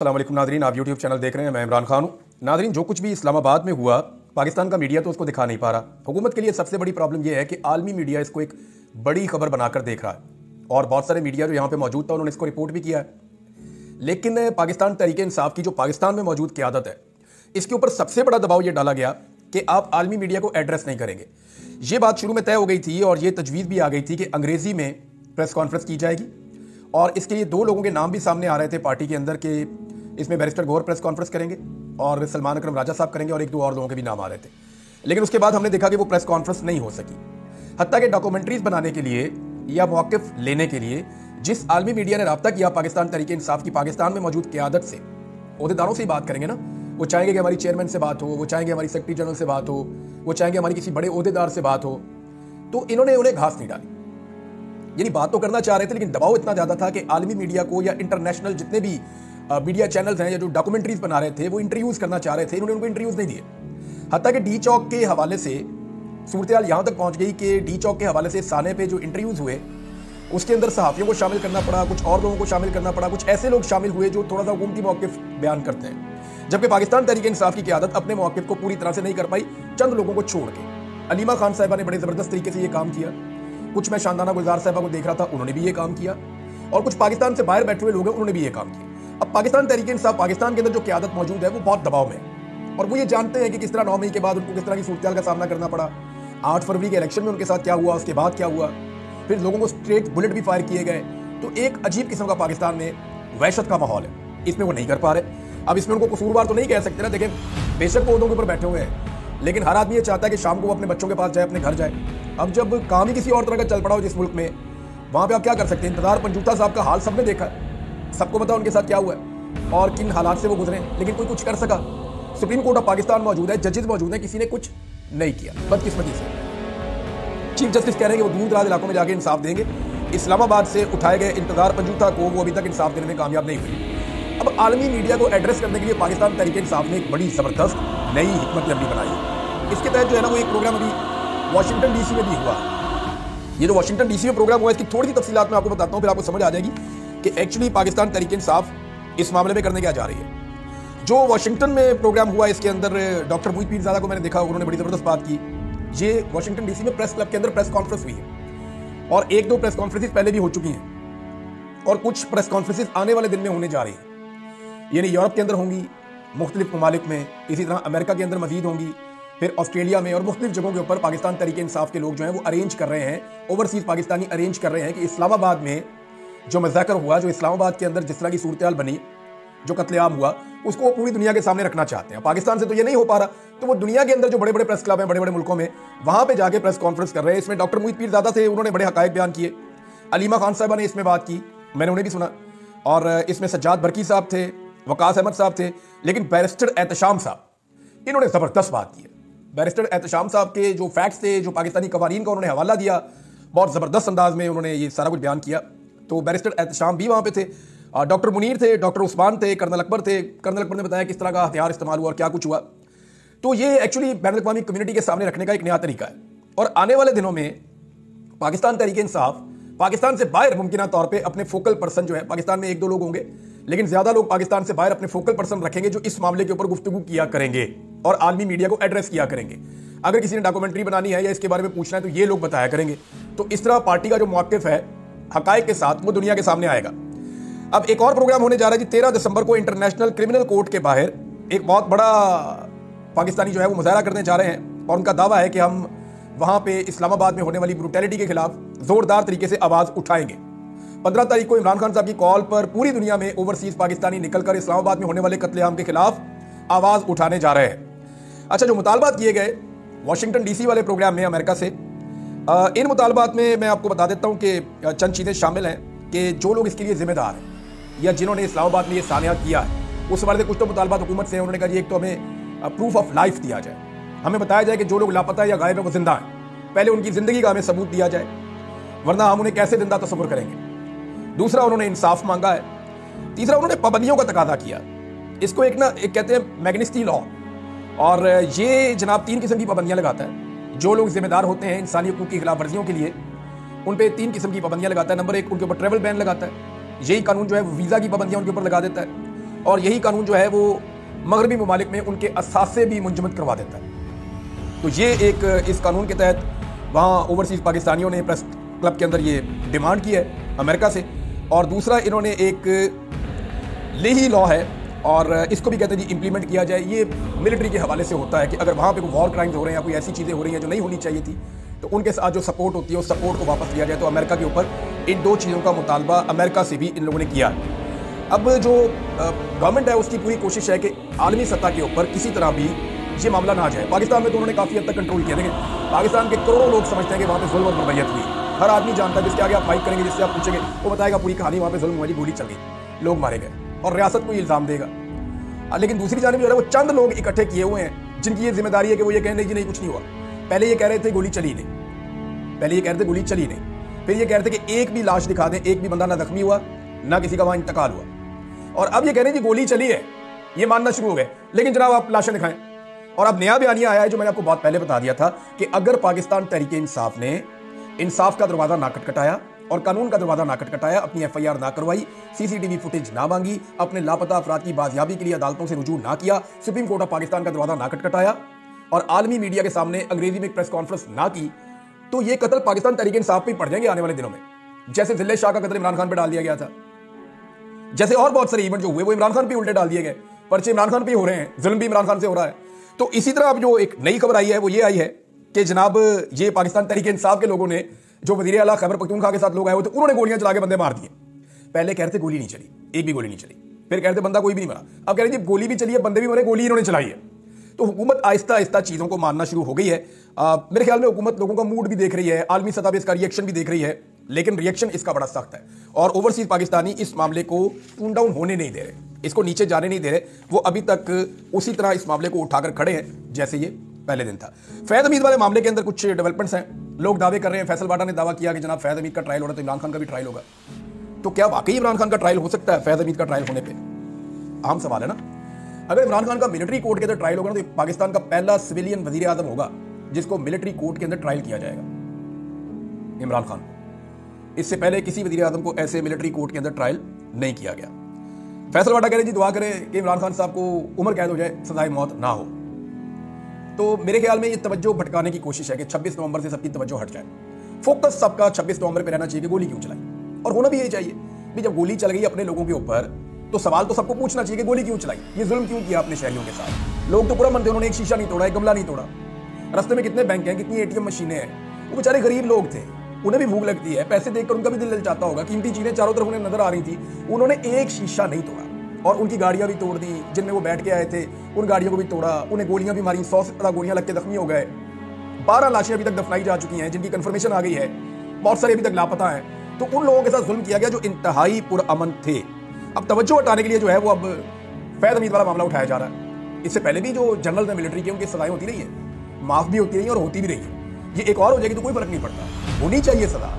अस्सलाम वालेकुम नादरीन, आप यूट्यूब चैनल देख रहे हैं। मैं इमरान खान हूँ। नादरीन, जो कुछ भी इस्लामाबाद में हुआ, पाकिस्तान का मीडिया तो उसको दिखा नहीं पा रहा। हुकूमत के लिए सबसे बड़ी प्रॉब्लम यह है कि आलमी मीडिया इसको एक बड़ी खबर बनाकर देख रहा है और बहुत सारे मीडिया जो यहाँ पे मौजूद था उन्होंने इसको रिपोर्ट भी किया है। लेकिन पाकिस्तान तहरीक इंसाफ की जो पाकिस्तान में मौजूद क़यादत है, इसके ऊपर सबसे बड़ा दबाव यह डाला गया कि आप आलमी मीडिया को एड्रेस नहीं करेंगे। ये बात शुरू में तय हो गई थी और ये तजवीज़ भी आ गई थी कि अंग्रेज़ी में प्रेस कॉन्फ्रेंस की जाएगी और इसके लिए दो लोगों के नाम भी सामने आ रहे थे पार्टी के अंदर के इसमें बैरिस्टर गौहर प्रेस कॉन्फ्रेंस करेंगे और सलमान अकरम राजा साहब करेंगे और एक दो और लोगों के भी नाम आ रहे थे। लेकिन उसके बाद हमने देखा कि वो प्रेस कॉन्फ्रेंस नहीं हो सकी। हत्ता कि डॉक्यूमेंट्रीज बनाने के लिए या मौक़िफ़ लेने के लिए जिस आलमी मीडिया ने रब्ता किया पाकिस्तान तहरीक इंसाफ की पाकिस्तान में मौजूद क़यादत से, ओहदेदारों से ही बात करेंगे ना। वो चाहेंगे कि हमारी चेयरमैन से बात हो, वो चाहेंगे हमारी सेक्रेटरी जनरल से बात हो, वो चाहेंगे हमारी किसी बड़े ओहदेदार से बात हो। तो इन्होंने उन्हें घास नहीं डाली। यानी बात तो करना चाह रहे थे लेकिन दबाव इतना ज़्यादा था कि आलमी मीडिया को या इंटरनेशनल जितने भी मीडिया चैनल्स हैं या जो डॉक्यूमेंट्रीज बना रहे थे वो इंटरव्यूज़ करना चाह रहे थे, इन्होंने उनको इंटरव्यूज़ नहीं दिए। हत्ता कि डी चौक के हवाले से सूरत हाल यहाँ तक पहुँच गई कि डी चौक के हवाले से साने पे जो इंटरव्यूज़ हुए उसके अंदर सहाफ़ियों को शामिल करना पड़ा, कुछ और लोगों को शामिल करना पड़ा, कुछ ऐसे लोग शामिल हुए जो थोड़ा सा हुकूमती मौक़िफ़ बयान करते हैं। जबकि पाकिस्तान तहरीक इंसाफ की क़यादत अपने मौक़िफ़ को पूरी तरह से नहीं कर पाई, चंद लोगों को छोड़ के। अलीमा खान साहिबा ने बड़े ज़बरदस्त तरीके से ये काम किया। कुछ मैं शानदाना गुलजार साहिबा को देख रहा था, उन्होंने भी ये काम किया और कुछ पाकिस्तान से बाहर बैठे हुए लोग हैं, उन्होंने भी ये काम किया। अब पाकिस्तान तहरीक इंसाफ पाकिस्तान के अंदर जो क़यादत मौजूद है वो बहुत दबाव में है और वो ये जानते हैं कि किस तरह 9 मई के बाद उनको किस तरह की सूरत का सामना करना पड़ा। 8 फरवरी के इलेक्शन में उनके साथ क्या हुआ, उसके बाद क्या हुआ, फिर लोगों को स्ट्रेट बुलेट भी फायर किए गए। तो एक अजीब किस्म का पाकिस्तान में वहशत का माहौल है, इसमें वो नहीं कर पा रहे। अब इसमें उनको कसूरवार तो नहीं कह सकते ना। देखें, बेशक वो उनके ऊपर बैठे हुए हैं लेकिन हर आदमी ये चाहता है कि शाम को वो अपने बच्चों के पास जाए, अपने घर जाए। अब जब काम ही किसी और तरह का चल पड़ा हो जिस मुल्क में, वहाँ पे आप क्या कर सकते हैं। इंतजार पंजूता साहब का हाल सबने देखा, सबको पता उनके साथ क्या हुआ है और किन हालात से वो गुजरे, लेकिन कोई कुछ कर सका। सुप्रीम कोर्ट ऑफ पाकिस्तान मौजूद है, जजेस मौजूद हैं, किसी ने कुछ नहीं किया बदकिस्मती से। चीफ जस्टिस कह रहे हैं कि वो दूर दराज इलाकों में जाके इंसाफ देंगे। इस्लामाबाद से उठाए गए इंतजार पंजूता को वो अभी तक इंसाफ देने में कामयाब नहीं हुई। अब आलमी मीडिया को एड्रेस करने के लिए पाकिस्तान तहरीक इंसाफ ने एक बड़ी ज़बरदस्त नई हिकमत अमली बनाई। इसके तहत जो है ना वो एक प्रोग्राम अभी वाशिंगटन डीसी में भी हुआ। ये जो वाशिंगटन डीसी में प्रोग्राम हुआ इसकी थोड़ी सी तफसीलात मैं आपको बताता हूँ, फिर आपको समझ आ जाएगी कि एक्चुअली पाकिस्तान तहरीक इंसाफ इस मामले में करने क्या जा रही है। जो वाशिंगटन में प्रोग्राम हुआ इसके अंदर डॉक्टर मुईद पीरज़ादा को मैंने देखा, उन्होंने बड़ी ज़बरदस्त बात की। ये वाशिंगटन डीसी में प्रेस क्लब के अंदर प्रेस कॉन्फ्रेंस हुई है और एक दो प्रेस कॉन्फ्रेंसेस पहले भी हो चुकी हैं और कुछ प्रेस कॉन्फ्रेंसेस आने वाले दिन में होने जा रही हैं। यानी यूरोप के अंदर होंगी, मुख्तलिफ ममालिक में, इसी तरह अमेरिका के अंदर मजीद होंगी, फिर ऑस्ट्रेलिया में और मुख्तलिफ जगहों के ऊपर पाकिस्तान तहरीक इंसाफ के लोग जो हैं वो अरेंज कर रहे हैं, ओवरसीज़ पाकिस्तानी अरेंज कर रहे हैं कि इस्लामाबाद में जो मज़ाकर हुआ, जो इस्लामाबाद के अंदर जिस तरह की सूरत हाल बनी, जो कत्लेआम हुआ, उसको वो पूरी दुनिया के सामने रखना चाहते हैं। पाकिस्तान से तो ये नहीं हो पा रहा, तो वो दुनिया के अंदर जो बड़े बड़े प्रेस क्लब हैं बड़े बड़े मुल्कों में, वहाँ पे जाके प्रेस कॉन्फ्रेंस कर रहे हैं। इसमें डॉक्टर मुईद पीरज़ादा थे, उन्होंने बड़े हक़ाइक़ बयान किए। अलीमा खान साहिबा ने इसमें बात की, मैंने उन्हें भी सुना। और इसमें सज्जाद बरकी साहब थे, वकास अहमद साहब थे, लेकिन बैरिस्टर एहतशाम साहब इन्होंने ज़बरदस्त बात की है। बैरिस्टर एहतशाम साहब के जो फैक्ट्स थे, जो पाकिस्तानी कवानीन का उन्होंने हवाला दिया, बहुत ज़बरदस्त अंदाज में उन्होंने ये सारा कुछ बयान किया। तो बैरिस्टर एहतशाम भी वहाँ पे थे, डॉक्टर मुनीर थे, डॉक्टर उस्मान थे, कर्नल अकबर थे। कर्नल अकबर ने बताया किस तरह का हथियार इस्तेमाल हुआ और क्या कुछ हुआ। तो ये एक्चुअली बैनुल-अक़वामी कम्युनिटी के सामने रखने का एक नया तरीका है और आने वाले दिनों में पाकिस्तान तहरीक इंसाफ पाकिस्तान से बाहर मुमकिन तौर पर अपने फोकल पर्सन जो है, पाकिस्तान में एक दो लोग होंगे लेकिन ज़्यादा लोग पाकिस्तान से बाहर अपने फोकल पर्सन रखेंगे जो इस मामले के ऊपर गुफ्तगू किया करेंगे और आलमी मीडिया को एड्रेस किया करेंगे। अगर किसी ने डॉक्यूमेंट्री बनानी है या इसके बारे में पूछना है तो ये लोग बताया करेंगे। तो इस तरह पार्टी का जो मौक़िफ़ है हक़ाइक़ के साथ वो दुनिया के सामने आएगा। अब एक और प्रोग्राम होने जा रहा है जी 13 दिसंबर को इंटरनेशनल क्रिमिनल कोर्ट के बाहर एक बहुत बड़ा पाकिस्तानी जो है वो मुज़ाहरा करने जा रहे हैं और उनका दावा है कि हम वहाँ पे इस्लामाबाद में होने वाली ब्रूटैलिटी के खिलाफ ज़ोरदार तरीके से आवाज़ उठाएंगे। 15 तारीख को इमरान खान साहब की कॉल पर पूरी दुनिया में ओवरसीज़ पाकिस्तानी निकलकर इस्लामाबाद में होने वाले कत्लेआम के खिलाफ आवाज़ उठाने जा रहे हैं। अच्छा, जो मुतालबात किए गए वाशिंगटन डीसी वाले प्रोग्राम में अमेरिका से, इन मुतालबात में मैं आपको बता देता हूँ कि चंद चीज़ें शामिल हैं कि जो लोग इसके लिए ज़िम्मेदार हैं या जिन्होंने इस्लामाबाद में ये सानिया किया है उस बारे में कुछ तो मुतालबात हुकूमत से हैं। उन्होंने कहा जी एक तो हमें प्रूफ ऑफ लाइफ दिया जाए, हमें बताया जाए कि जो लोग लापता या गायब है वो जिंदा हैं, पहले उनकी ज़िंदगी का हमें सबूत दिया जाए वरना हम उन्हें कैसे जिंदा तस्वुर करेंगे। दूसरा, उन्होंने इंसाफ मांगा है। तीसरा, उन्होंने पाबंदियों का तकादा किया। इसको एक कहते हैं मैग्निस्की लॉ, और ये जनाब 3 किस्म की पाबंदियाँ लगाता है। जो लोग जिम्मेदार होते हैं इंसानी हकूक़ की खिलाफ वर्जियों के लिए उन पर 3 किस्म की पाबंदियाँ लगाता है। नंबर 1, उनके ऊपर ट्रैवल बैन लगाता है। यही कानून जो है वीज़ा की पाबंदियाँ उनके ऊपर लगा देता है। और यही कानून जो है वो मगरबी ममालिक में उनके असासे भी मुंजमद करवा देता है। तो ये एक इस कानून के तहत वहाँ ओवरसीज़ पाकिस्तानियों ने प्रेस क्लब के अंदर ये डिमांड की है अमेरिका से। और दूसरा इन्होंने एक लेही लॉ है और इसको भी कहते हैं जी इम्प्लीमेंट किया जाए। ये मिलिट्री के हवाले से होता है कि अगर वहाँ पे कोई वॉर क्राइम्स हो रहे हैं या कोई ऐसी चीज़ें हो रही हैं जो नहीं होनी चाहिए थी तो उनके साथ जो सपोर्ट होती है उस सपोर्ट को वापस लिया जाए। तो अमेरिका के ऊपर इन दो चीज़ों का मुतालबा अमेरिका से भी इन लोगों ने किया। अब जो गवर्नमेंट है उसकी पूरी कोशिश है कि आलमी सतह के ऊपर किसी तरह भी ये मामला ना आ जाए। पाकिस्तान में तो उन्होंने काफ़ी हद तक कंट्रोल किया, लेकिन पाकिस्तान के करोड़ों लोग समझते हैं कि वहाँ पे जुल्म और बर्बरियत हुई। हर आदमी जानता है, जिसके आगे आप फाइट करेंगे, जिससे आप पूछेंगे, वो बताएगा पूरी कहानी, वहाँ पे जुल्म हुआ जी, गोली चल गई, लोग मारे गए और रियासत को इल्ज़ाम देगा। लेकिन दूसरी जानिब जो है वो चंद लोग इकट्ठे किए हुए हैं जिनकी ये जिम्मेदारी है कि वो ये कहें नहीं जी नहीं कुछ नहीं हुआ। पहले ये कह रहे थे गोली चली नहीं, पहले ये कह रहे थे गोली चली नहीं, फिर ये कह रहे थे कि एक भी लाश दिखा दें, एक भी बंदा ना जख्मी हुआ ना किसी का वहाँ इंतकाल हुआ, और अब ये कह रहे हैं जी गोली चली है, ये मानना शुरू हो गए। लेकिन जनाब आप लाशें दिखाएं। और अब नया बयानिया आया है जो मैंने आपको बहुत पहले बता दिया था कि अगर पाकिस्तान तहरीक इंसाफ ने इंसाफ का दरवाजा ना खटखटाया और कानून का दरवाजा ना खटखटाया, अपनी FIR ना करवाई, CCTV फुटेज ना मांगी, अपने लापता अफराद की बाजियाबी के लिए अदालतों से रुजू ना किया, सुप्रीम कोर्ट ऑफ पाकिस्तान का दरवाजा ना खटखटाया और आलमी मीडिया के सामने अंग्रेजी में एक प्रेस कॉन्फ्रेंस ना की, तो ये कत्ल पाकिस्तान तहरीक इंसाफ पे पड़ जाएंगे आने वाले दिनों में। जैसे जिले शाह का कत्ल इमरान खान पे डाल दिया गया था, जैसे और बहुत सारे इवेंट जो हुए वो इमरान खान पे उल्टे डाल दिए गए, पर्चे इमरान खान पे हो रहे हैं, जुल्म भी इमरान खान से हो रहा है। तो इसी तरह अब जो एक नई खबर आई है वो ये आई है कि जनाब ये पाकिस्तान तहरीक इंसाफ के लोगों ने जो वज़ीर आला खैबर पख्तूनख्वा के साथ लोग आए हुए थे उन्होंने गोलियां चला के बंदे मार दिए। पहले कह रहे थे गोली नहीं चली, एक भी गोली नहीं चली, फिर कह रहे थे बंदा कोई भी नहीं मरा, अब कह रहे थे गोली भी चली है, बंदे भी मरे, गोली इन्होंने चलाई है। तो हुकूमत आहिस्ता आहिस्ता चीज़ों को मानना शुरू हो गई है। मेरे ख्याल में हुकूमत लोगों का मूड भी देख रही है, आलमी सतह पर इसका रिएक्शन भी देख रही है, लेकिन रिएक्शन इसका बड़ा सख्त है और ओवरसीज पाकिस्तानी इस मामले को टून डाउन होने नहीं दे रहे, इसको नीचे जाने नहीं दे रहे। वो अभी तक उसी तरह इस मामले को उठाकर खड़े हैं जैसे ये पहले दिन था। फैज़ हमीद वाले मामले के अंदर कुछ डेवलपमेंट्स हैं, लोग दावे कर रहे हैं। फैसल बाटा ने दावा किया कि जनाब फैज़ हमीद का ट्रायल हो रहा है तो इमरान खान का भी ट्रायल होगा। तो क्या वाकई इमरान खान का ट्रायल हो सकता है फैज़ हमीद का ट्रायल होने पर? आम सवाल है ना। अगर इमरान खान का मिलिट्री कोर्ट के अंदर ट्रायल होगा तो पाकिस्तान का पहला सिविलियन वजीर आजम होगा जिसको मिलिट्री कोर्ट के अंदर ट्रायल किया जाएगा, इमरान खान को। इससे पहले किसी वजीर आजम को ऐसे मिलिट्री कोर्ट के अंदर ट्रायल नहीं किया गया। फैसल बाटा कह रहे जी दुआ करें कि इमरान खान साहब को उम्र कैद हो जाए, सजाए मौत ना हो। तो मेरे ख्याल में ये तवज्जो भटकाने की कोशिश है कि 26 नवंबर से सबकी तवज्जो हट जाए, फोकस सबका 26 नवंबर पे रहना चाहिए कि गोली क्यों चलाई, और होना भी यही चाहिए भी। जब गोली चल गई अपने लोगों के ऊपर तो सवाल तो सबको पूछना चाहिए कि गोली क्यों चलाई, ये जुल्म क्यों किया अपने शहरियों के साथ। लोग तो पूरा मनते, उन्होंने एक शीशा नहीं तोड़ा, एक गमला नहीं तोड़ा। रास्ते में कितने बैंक हैं, कितनी ATM मशीनें हैं, वो बेचारे गरीब लोग थे, उन्हें भी भूख लगती है, पैसे देखकर उनका भी दिल ललचाता होगा, कीमती चीजें चारों तरफ उन्हें नजर आ रही थी, उन्होंने एक शीशा नहीं तोड़ा और उनकी गाड़ियां भी तोड़ दी जिनमें वो बैठ के आए थे, उन गाड़ियों को भी तोड़ा, उन्हें गोलियां भी मारी, 100 से ज्यादा गोलियां लग के जख्मी हो गए। 12 लाशें अभी तक दफनाई जा चुकी हैं जिनकी कंफर्मेशन आ गई है, बहुत सारे अभी तक लापता हैं। तो उन लोगों के साथ जुल्म किया गया जो इंतहाई पुरअमन थे। अब तवज्जो हटाने के लिए जो है वो अब फैज़ हमीद वाला मामला उठाया जा रहा है। इससे पहले भी जो जनरल में मिलिट्री के उनकी सजाएं होती रही है, माफ भी होती रही है और होती भी रही है। ये एक और हो जाएगी तो कोई फर्क नहीं पड़ता, होनी चाहिए सजा।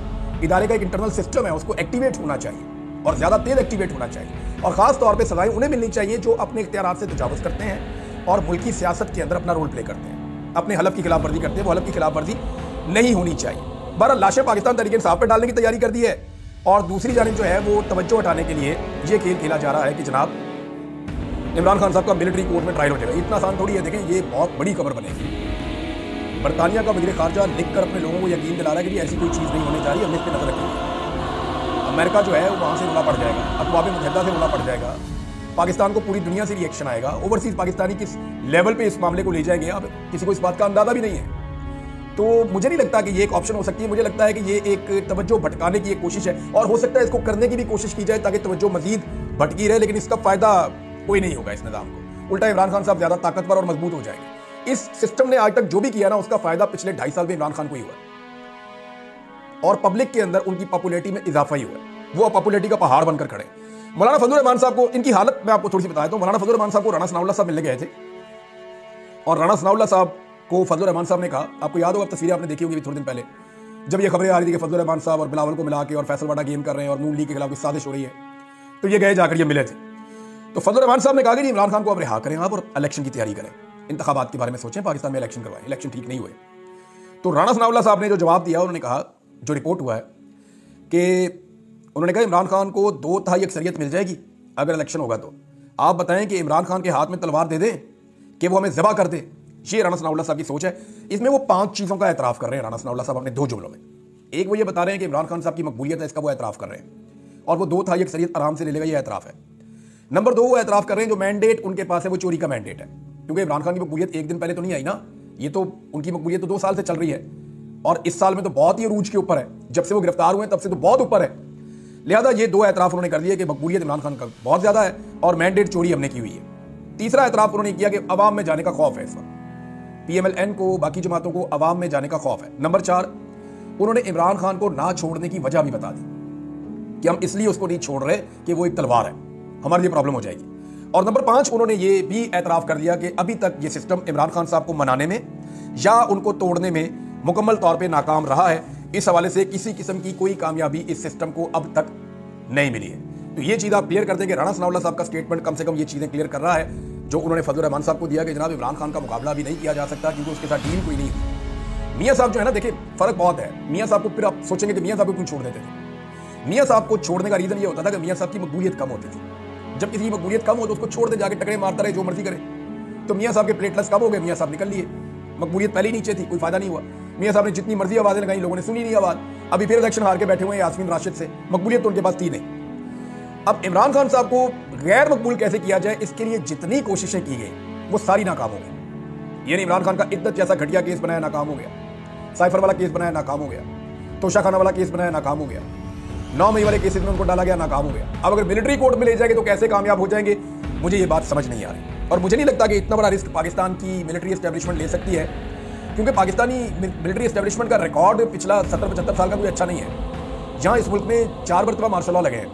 इदारे का एक इंटरनल सिस्टम है, उसको एक्टिवेट होना चाहिए और ज्यादा तेज एक्टिवेट होना चाहिए, और खास तौर पर सजाएं उन्हें मिलनी चाहिए जो अपने इख्तियारात से तजावुज़ करते हैं और मुल्की सियासत के अंदर अपना रोल प्ले करते हैं, अपने हलफ की खिलाफ वर्जी करते हैं। वो हलफ की खिलाफ वर्जी नहीं होनी चाहिए। 12 लाशें पाकिस्तान तहरीक इंसाफ पे डालने की तैयारी कर दी है और दूसरी जानिब जो है वो तवज्जो हटाने के लिए ये खेल खेला जा रहा है कि जनाब इमरान खान साहब का मिलिट्री कोर्ट में ट्रायल हो जाएगा। इतना आसान थोड़ी है। देखें, ये बहुत बड़ी खबर बनेगी। बरतानिया का वज़ीर ख़ारजा लिखकर अपने लोगों को यकीन दिला रहा है कि ऐसी कोई चीज़ नहीं होनी चाहिए, हम इस पर नजर रखेंगे। अमेरिका जो है वो वहाँ से रुला पड़ जाएगा, अक़वाम मुत्तहिदा से रुला पड़ जाएगा, पाकिस्तान को पूरी दुनिया से रिएक्शन आएगा। ओवरसीज पाकिस्तानी किस लेवल पे इस मामले को ले जाएंगे अब किसी को इस बात का अंदाजा भी नहीं है। तो मुझे नहीं लगता कि ये एक ऑप्शन हो सकती है। मुझे लगता है कि ये एक तवज्जो भटकाने की एक कोशिश है और हो सकता है इसको करने की भी कोशिश की जाए ताकि तवज्जो मजीद भटकी रहे, लेकिन इसका फायदा कोई नहीं होगा इस निज़ाम को। उल्टा इमरान खान साहब ज्यादा ताकतवर और मजबूत हो जाएंगे। इस सिस्टम ने आज तक जो भी किया ना उसका फायदा पिछले 2.5 साल में इमरान खान को ही हुआ और पब्लिक के अंदर उनकी पॉपुलैरिटी में इजाफा ही हुआ। वो पॉपुलैरिटी का पहाड़ बनकर खड़े। मौलाना फजलुर रहमान साहब को इनकी हालत मैं आपको थोड़ी सी बताया तो मौलाना फजलुर रहमान साहब को राणा सनाउल्लाह साहब मिलने गए थे और राणा सनाउल्लाह साहब को फजलुर रहमान साहब ने कहा, आपको याद होगा तस्वीरें आपने देखी होगी थोड़े दिन पहले जब ये खबरें आ रही थी कि फजलुर रहमान साहब और बिलावल को मिला के और फैसल बाटा गेम कर रहे हैं और नून लीग के खिलाफ कुछ साजिश हो रही है, तो ये गए जाकर ये मिले थे। तो फजलुर रहमान साहब ने कहा कि इमरान खान को अब रिहा करें आप और इलेक्शन की तैयारी करें, इंतखाबात के बारे में सोचें, पाकिस्तान में इलेक्शन करवाएं, इलेक्शन ठीक नहीं हुए। तो राणा सनाउल्लाह साहब ने जो जवाब दिया उन्होंने कहा, जो रिपोर्ट हुआ है कि उन्होंने कहा इमरान खान को 2/3 अक्सरियत मिल जाएगी अगर इलेक्शन होगा तो आप बताएं कि इमरान खान के हाथ में तलवार दे दें कि वो हमें ज़िबा कर दे। ये राणा सनाउल्लाह साहब की सोच है। इसमें वो 5 चीज़ों का एतराफ़ कर रहे हैं राणा सनाउल्लाह साहब अपने 2 जुमलों में। एक, वो ये बता रहे हैं कि इमरान खान साहब की मकबूलियत है, इसका वो एतराफ़ कर रहे हैं, और वो 2 था, ये अक्सरियत आराम से ले लेगा, ये एतराफ़ है। नंबर 2, वो एतराफ़ कर रहे हैं जो मैंडेट उनके पास है वो चोरी का मैंडेट है, क्योंकि इमरान खान की मकबूलियत एक दिन पहले तो नहीं आई ना, ये तो उनकी मकबूलियत तो 2 साल से चल रही है, और इस साल में तो बहुत ही अरूज के ऊपर है। जब से वो गिरफ्तार हुए तब से तो बहुत ऊपर है। लिहाजा ये 2 एतराफ़ उन्होंने कर दिए कि मकबूलियत इमरान खान का बहुत ज़्यादा है और मैंडेट चोरी हमने की हुई है। तीसरा एतराफ़ उन्होंने किया कि अवाम में जाने का खौफ है, इस वक्त PMLN को, बाकी जमातों को अवाम में जाने का खौफ है। नंबर 4, उन्होंने इमरान खान को ना छोड़ने की वजह भी बता दी कि हम इसलिए उसको नहीं छोड़ रहे कि वो एक तलवार है, हमारे लिए प्रॉब्लम हो जाएगी। और नंबर 5, उन्होंने ये भी एतराफ़ कर दिया कि अभी तक ये सिस्टम इमरान खान साहब को मनाने में या उनको तोड़ने में मुकम्मल तौर पर नाकाम रहा है। इस हवाले से किसी किस्म की कोई कामयाबी इस सिस्टम को अब तक नहीं मिली है। तो ये चीज़ आप क्लियर कर दें कि राणा सनाउल्लाह साहब का स्टेटमेंट कम से कम ये चीज़ें क्लियर कर रहा है जो उन्होंने फजलुर रहमान साहब को दिया कि जनाब इमरान खान का मुकाबला भी नहीं किया जा सकता क्योंकि उसके साथ डील कोई नहीं हुई। मियाँ साहब जो है ना, देखिए फ़र्क बहुत है। मियाँ साहब को फिर आप सोचेंगे कि मियाँ साहब को क्यों छोड़ देते थे। मियाँ साहब को छोड़ने का रीज़न ये होता था कि मियाँ साहब की मकबूलियत कम होती थी। जब किसी की मकबूलियत कम हो तो उसको छोड़ दे, जाके टकरे मारता रहे, जो मर्जी करे। तो मियाँ साहब के प्लेटलेट्स कम हो गए, मियाँ साहब निकल लिए, मकबूलियत पहले ही नीचे थी, कोई फायदा नहीं हुआ। मियाँ साहब ने जितनी मर्जी आवाज़ें लगाई, लोगों ने सुनी नहीं आवाज़। अभी फिर इलेक्शन हार के बैठे हुए हैं यास्मीन राशिद से, मकबूलियत तो उनके पास थी नहीं। अब इमरान खान साहब को गैर मकबूल कैसे किया जाए, इसके लिए जितनी कोशिशें की गई वो सारी नाकाम हो गई। यानी इमरान खान का इद्दत जैसा घटिया केस बनाया, नाकाम हो गया। साइफर वाला केस बनाया, नाकाम हो गया। तोशाखाना वाला केस बनाया, नाकाम हो गया। 9 मई वाले केसेस में उनको डाला गया, नाकाम हो गया। अब अगर मिलिट्री कोर्ट में ले जाएंगे तो कैसे कामयाब हो जाएंगे, मुझे ये बात समझ नहीं आ रही। और मुझे नहीं लगता कि इतना बड़ा रिस्क पाकिस्तान की मिलिट्री एस्टेब्लिशमेंट ले सकती है, क्योंकि पाकिस्तानी मिलिट्री एस्टेब्लिशमेंट का रिकॉर्ड पिछला 70-75 साल का कोई अच्छा नहीं है। जहाँ इस मुल्क में 4 मरतबा मार्शल लॉ लगे हैं,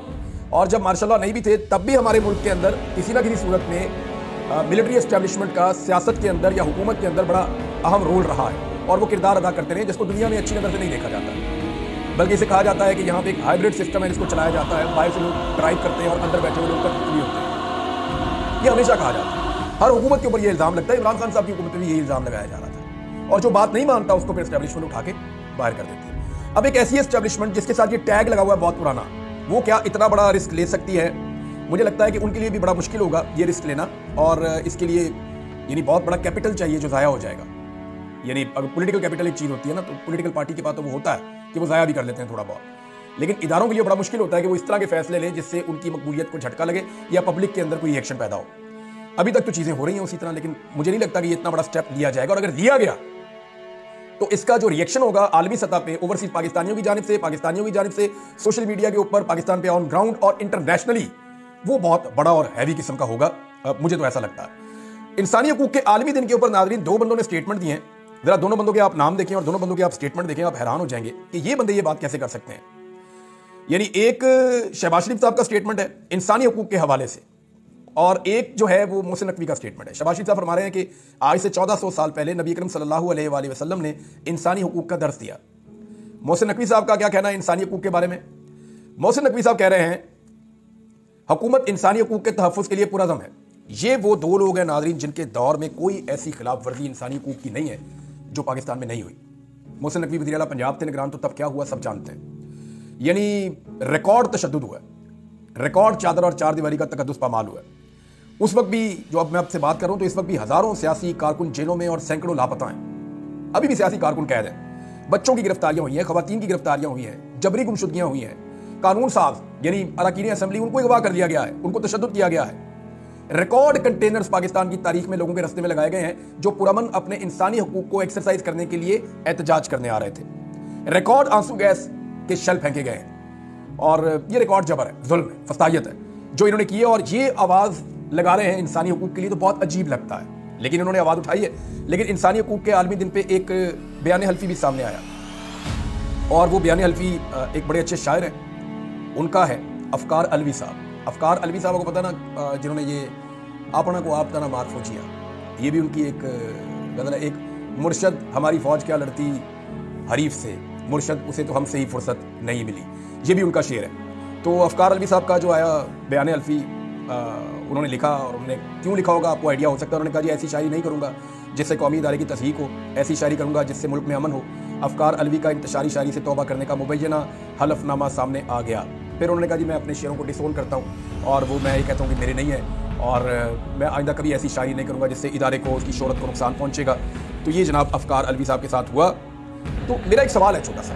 और जब मार्शल लॉ नहीं भी थे तब भी हमारे मुल्क के अंदर किसी ना किसी सूरत में मिलिट्री एस्टेब्लिशमेंट का सियासत के अंदर या हुकूमत के अंदर बड़ा अहम रोल रहा है, और वो किरदार अदा करते रहे, जिसको दुनिया में अच्छी नज़र से नहीं देखा जाता। बल्कि इसे कहा जाता है कि यहाँ पे एक हाइब्रिड सिस्टम है जिसको चलाया जाता है, बाहर से लोग ड्राइव करते हैं और अंदर बैठे हुए लोग कठपुतली होते हैं। ये हमेशा कहा जाता है, हर हुकूमत के ऊपर ये इल्ज़ाम लगता है। इमरान खान साहब की हुकूमत में भी ये इल्ज़ाम लगाया जा रहा था, और जो बात नहीं मानता उसको फिर एस्टेब्लिशमेंट उठा के बाहर कर देती है। अब एक ऐसी एस्टेब्लिशमेंट जिसके साथ ये टैग लगा हुआ है बहुत पुराना, वो क्या इतना बड़ा रिस्क ले सकती है? मुझे लगता है कि उनके लिए भी बड़ा मुश्किल होगा ये रिस्क लेना, और इसके लिए यानी बहुत बड़ा कैपिटल चाहिए जो ज़ाया हो जाएगा। यानी अगर पॉलिटिकल कैपिटल एक चीज़ होती है ना, तो पॉलिटिकल पार्टी के पास तो वो होता है कि वो ज़ाया भी कर लेते हैं थोड़ा बहुत, लेकिन इदारों के लिए बड़ा मुश्किल होता है कि वो इस तरह के फैसले लें जिससे उनकी मकबूलियत को झटका लगे या पब्लिक के अंदर कोई रिएक्शन पैदा हो। अभी तक तो चीज़ें हो रही हैं उसी तरह, लेकिन मुझे नहीं लगता कि ये इतना बड़ा स्टेप लिया जाएगा, और अगर लिया गया तो इसका जो रिएक्शन होगा आलमी सतह पे, ओवरसीज पाकिस्तानियों की जानिब से, पाकिस्तानियों की जानिब से, सोशल मीडिया के ऊपर, पाकिस्तान पे ऑन ग्राउंड और इंटरनेशनली, वो बहुत बड़ा और हैवी किस्म का होगा। मुझे तो ऐसा लगता है। इंसानी हकूक के आलमी दिन के ऊपर नाज़रीन 2 बंदों ने स्टेटमेंट दिए हैं। जरा दोनों बंदों के आप नाम देखें और दोनों बंदों के आप स्टेटमेंट देखें, आप हैरान हो जाएंगे कि ये बंदे ये बात कैसे कर सकते हैं। यानी एक शहबाज शरीफ साहब का स्टेटमेंट है इंसानी हकूक के हवाले से, और एक जो है वो मोहसिन नकवी का स्टेटमेंट है। शहबाज शरीफ साहब फरमा रहे हैं कि आज से 1400 साल पहले नबी अकरम सल्लल्लाहु अलैहि वसल्लम ने इंसानी हकूक का दर्स दिया। मोहसिन नकवी साहब का क्या कहना है इंसानी हकूक के बारे में? मोहसिन नकवी साहब कह रहे हैं हुकूमत इंसानी हकूक के तहफ़्फ़ुज़ के लिए पुरज़म है। ये वो 2 लोग हैं नाज़रीन जिनके दौर में कोई ऐसी खिलाफ वर्जी इंसानी हकूक की नहीं है जो पाकिस्तान में नहीं हुई। मोहसिन नकवी वज़ीर आला पंजाब थे निगरान, तो तब क्या हुआ सब जानते हैं। यानी रिकॉर्ड तशद्दुद हुआ है, रिकॉर्ड चादर और 4 दीवारी का तकद्दुस पामाल हुआ है। उस वक्त भी, जो अब मैं आपसे बात कर रहा हूँ, तो इस वक्त भी हज़ारों सियासी कारकुन जेलों में और सैकड़ों लापता हैं। अभी भी सियासी कारकुन कैद हैं, बच्चों की गिरफ्तारियाँ हुई हैं, ख़वातीन की गिरफ्तारियाँ हुई हैं, जबरी गुमशुदगियाँ हुई हैं, कानून साज यानी अरकान असम्बली उनको अगवा कर दिया गया है, उनको तशद्दुद किया गया है। रिकॉर्ड कंटेनर्स पाकिस्तान की तारीख में लोगों के रास्ते में लगाए गए हैं जो पुरअमन अपने इंसानी हकूक को एक्सरसाइज करने के लिए एहतजाज करने आ रहे थे। रिकॉर्ड आंसू गैस के शल फेंके गए हैं, और ये रिकॉर्ड जबर है, जुल्म है, फस्तायत है जो इन्होंने की है, और ये आवाज़ लगा रहे हैं इंसानी हकूक के लिए, तो बहुत अजीब लगता है, लेकिन इन्होंने आवाज़ उठाई है। लेकिन इंसानी हकूक के आलमी दिन पे एक बयान हल्फी भी सामने आया, और वो बयान हल्फी एक बड़े अच्छे शायर हैं, उनका है अफकार अलवी साहब। अफकार अलवी साहब को पता ना, जिन्होंने ये आपना को आप तना मार फौजिया, ये भी उनकी एक गज़ल है। एक मुर्शद हमारी फ़ौज क्या लड़ती हरीफ से, मुर्शद उसे तो हमसे ही फुर्सत नहीं मिली, ये भी उनका शेर है। तो अफकार अलवी साहब का जो आया बयान अल्फी उन्होंने लिखा, और उन्होंने क्यों लिखा होगा आपको आइडिया हो सकता है। उन्होंने कहा जी ऐसी शायरी नहीं करूँगा जिससे कौमी इदारे की तस्हीक हो, ऐसी शायरी करूँगा जिससे मुल्क में अमन हो। अफकार अलवी का इंतशारी शायरी से तौबा करने का मुबैना हलफनामा सामने आ गया। फिर उन्होंने कहा जी मैं अपने शेरों को डिसोन करता हूँ, और वो मैं ये कहता हूँ कि मेरे नहीं है, और मैं आइंदा कभी ऐसी शायरी नहीं करूँगा जिससे इदारे को, उसकी शोहरत को नुकसान पहुँचेगा। तो ये जनाब अफकार अलवी साहब के साथ हुआ। तो मेरा एक सवाल है, छोटा सा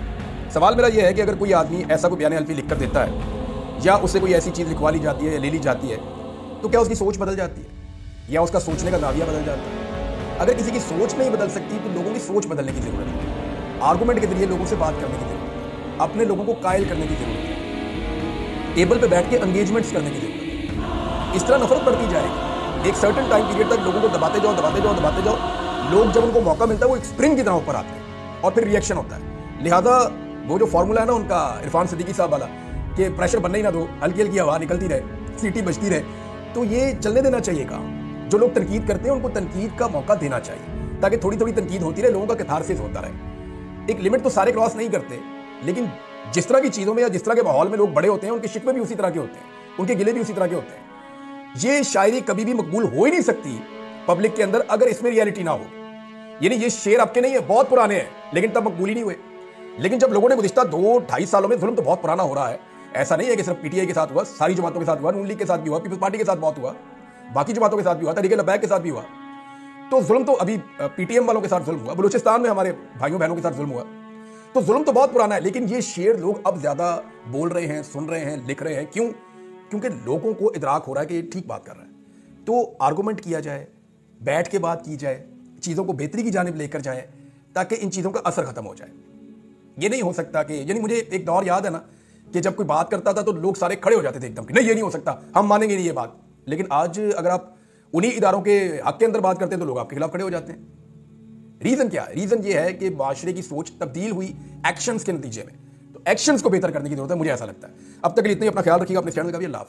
सवाल मेरा ये है कि अगर कोई आदमी ऐसा कोई बयान अलवी लिख कर देता है या उससे कोई ऐसी चीज़ लिखवा ली जाती है या ले ली जाती है, तो क्या उसकी सोच बदल जाती है या उसका सोचने का दाविया बदल जाता है? अगर किसी की सोच नहीं बदल सकती तो लोगों की सोच बदलने की ज़रूरत है। आर्गूमेंट के जरिए लोगों से बात करने की ज़रूरत है, अपने लोगों को कायल करने की ज़रूरत है, टेबल पे बैठ के एंगेजमेंट्स करने की ज़रूरत है। इस तरह नफरत बढ़ती जाएगी। एक सर्टेन टाइम पीरियड तक लोगों को दबाते जाओ दबाते जाओ दबाते जाओ। लोग जब उनको मौका मिलता है वो एक स्प्रिंग की तरह ऊपर आते हैं और फिर रिएक्शन होता है। लिहाजा वो जो फॉर्मूला है ना उनका, इरफान सिद्दीकी साहब वाला, कि प्रेशर बनने ही ना दो, हल्की हल्की हवा निकलती रहे, सीटी बजती रहे, तो ये चलने देना चाहिए काम। जो लोग तनकीद करते हैं उनको तनकीद का मौका देना चाहिए ताकि थोड़ी थोड़ी तनकीद होती रहे, लोगों का कैथारसिस होता रहे। एक लिमिट तो सारे क्रॉस नहीं करते, लेकिन जिस तरह की चीज़ों में या जिस तरह के माहौल में लोग बड़े होते हैं उनके शिकवे भी उसी तरह के होते हैं, उनके गिले भी उसी तरह के होते हैं। ये शायरी कभी भी मकबूल हो ही नहीं सकती पब्लिक के अंदर अगर इसमें रियलिटी ना हो। यानी ये शेर आपके नहीं है, बहुत पुराने हैं, लेकिन तब मकबूल ही नहीं हुए। लेकिन जब लोगों ने गुज़िश्ता 2-2.5 सालों में, जुल्म तो बहुत पुराना हो रहा है, ऐसा नहीं है कि सिर्फ पीटीआई के साथ हुआ, सारी जमातों के साथ हुआ, नून लीग के साथ भी हुआ, पीपल्स पार्टी के साथ बहुत हुआ, बाकी जमातों के साथ भी हुआ, तहरीक लबैक के साथ भी हुआ। तो जुल्म तो अभी पीटीएम वालों के साथ जुल्म हुआ, बलूचिस्तान में हमारे भाइयों बहनों के साथ जुल्म हुआ। तो जुल्म तो बहुत पुराना है, लेकिन ये शेर लोग अब ज्यादा बोल रहे हैं, सुन रहे हैं, लिख रहे हैं। क्यों? क्योंकि लोगों को इदराक हो रहा है कि ये ठीक बात कर रहा है। तो आर्गूमेंट किया जाए, बैठ के बात की जाए, चीज़ों को बेहतरी की जानिब लेकर जाएं ताकि इन चीज़ों का असर खत्म हो जाए। ये नहीं हो सकता कि, यानी मुझे एक दौर याद है ना कि जब कोई बात करता था तो लोग सारे खड़े हो जाते थे एकदम कि नहीं, ये नहीं हो सकता, हम मानेंगे नहीं ये बात। लेकिन आज अगर आप उन्हीं इदारों के हक के अंदर बात करते हैं तो लोग आपके खिलाफ खड़े हो जाते हैं। रीज़न क्या है? रीज़न ये है कि माशरे की सोच तब्दील हुई एक्शंस के नतीजे में। तो एक्शंस को बेहतर करने की जरूरत है, मुझे ऐसा लगता है। अब तक के लिए इतना ही। अपना ख्याल रखिएगा, अपने चैनल का भी। अल्लाह हाफ़िज़।